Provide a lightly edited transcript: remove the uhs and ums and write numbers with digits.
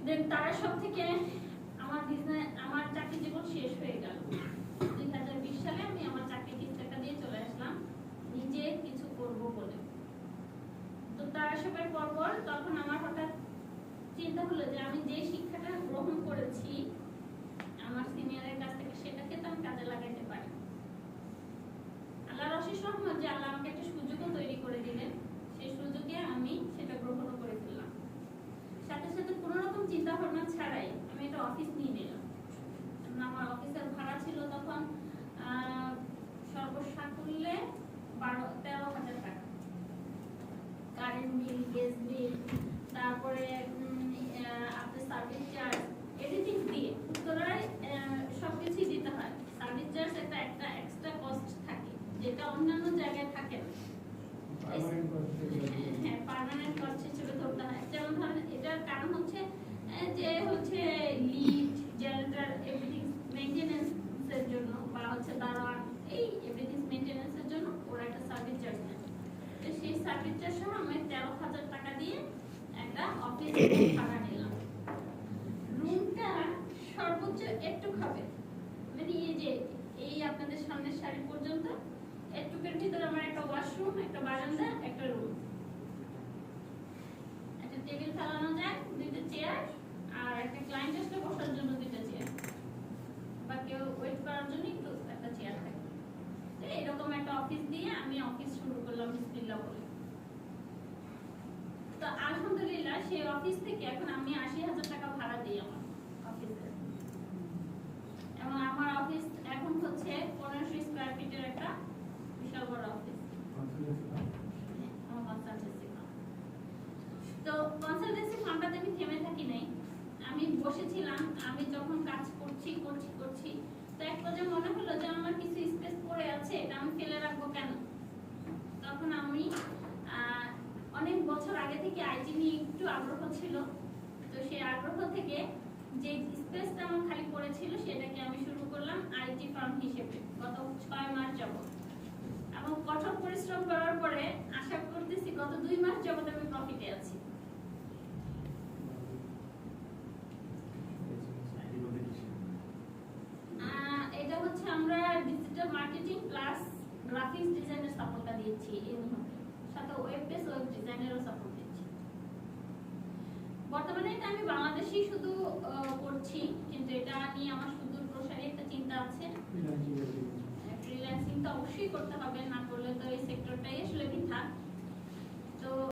দেন তারা সব থেকে আমার বিজনেস আমার চাকরি জীবন শেষ হয়ে গেল 2020 সালে। আমি আমার চাকরি টাকা দিয়ে চলে আসলাম নিজে কিছু করব বলে। তো তারা সবের পর তখন আমার হঠাৎ চিন্তা হলো যে আমি যে শিক্ষাটা গ্রহণ করেছি আমার সিনিয়রের কাছ থেকে সেটাকে তো আমি কাজে লাগাইতে পারি। আল্লাহর অশেষ রহমত যে আল্লাহ আমাকে একটা সুযোগও তৈরি করে দিলেন, সেই সুযোগে আমি সেটা গ্রহণ করে ফেললাম। সাথে সাথে কোনো রকম চিন্তা ভাবনা ছাড়াই আমি একটা অফিস নিয়ে নিলাম। আমার অফিসের ভাড়া ছিল তখন সর্বসাকুল্যে 13,000 টাকা। কারেন্ট বিল, গ্যাস বিল, তারপরে আপনার সার্ভিস চার্জ, এভরিথিং দিয়ে পুরোটাই সবকিছুই দিতে হয়। সার্ভিস চার্জ একটা এক্সট্রা কস্ট থাকে যেটা অন্যান্য জায়গায় থাকে না। হ্যাঁ, পার্মানেন্ট কস্ট হিসেবে ধরতে হয়। যেমন ধরেন এটার কারণ হচ্ছে যে লিফট, জেনারেটর, এভরিথিং মেইনটেনেন্সের জন্য বা দারোয়ান, এই এভরিথিং মেইনটেনেন্সের জন্য ওরা একটা সার্ভিস চার্জ নেয়। তো সেই সার্ভিস চার্জ সহ আমি 13,000 টাকা দিয়ে একটা অফিস ভাড়া নিলাম। রুমটা সর্বোচ্চ একটু হবে, মানে এই আপনাদের সামনের সারি পর্যন্ত একটুকের ভিতরে আমার একটা ওয়াশরুম, একটা বারান্দা, একটা রুম, একটা টেবিল ফেলানো যায়, দুইটা চেয়ার, আর একটা ক্লায়েন্ট আসলে বসার জন্য দুইটা চেয়ার, বা কেউ ওয়েট করার জন্য একটু একটা চেয়ার থাকে। তো এরকম একটা অফিস দিয়ে আমি অফিস শুরু করলাম বিসমিল্লাহ বলে। তো আলহামদুলিল্লাহ সেই অফিস থেকে এখন আমি 80,000 টাকা ভাড়া দিই আমার অফিসে। এবং আমার অফিস এখন হচ্ছে 1500 স্কয়ার ফিটের একটা বিশাল বড় অফিস। তো কনসালটেন্সি ফার্মটাতে আমি থেমে থাকি নাই, আমি বসেছিলাম। আমি যখন কাজ করছি তো এক পর্যায়ে মনে হলো যে আমার কিছু স্পেস পড়ে আছে, এটা আমি ফেলে রাখবো কেন। তখন আমি অনেক বছর আগে থেকে আইটি নিয়ে একটু আগ্রহ ছিল। তো সেই আগ্রহ থেকে যে স্পেসটা আমার খালি পড়েছিল সেটাকে আমি শুরু করলাম আইটি ফার্ম হিসেবে গত 6 মাস যাবত। এবং কঠোর পরিশ্রম করার পরে আশা করতেছি গত 2 মাস যাবত আমি প্রফিটে আছি। এটা হচ্ছে আমরা ডিজিটাল মার্কেটিং প্লাস গ্রাফিক্স ডিজাইনের সাপোর্টটা দিচ্ছি এই মুহূর্তে, সাথে ওয়েব পেজ, ওয়েব ডিজাইনেরও সাপোর্ট দিচ্ছি। বর্তমানে এটা আমি বাংলাদেশেই শুধু করছি, কিন্তু এটা নিয়ে আমার সুদূর প্রসারী একটা চিন্তা আছে। ফ্রিল্যান্সিং তো অবশ্যই করতে হবে, না করলে তো এই সেক্টরটাই আসলে বৃথা।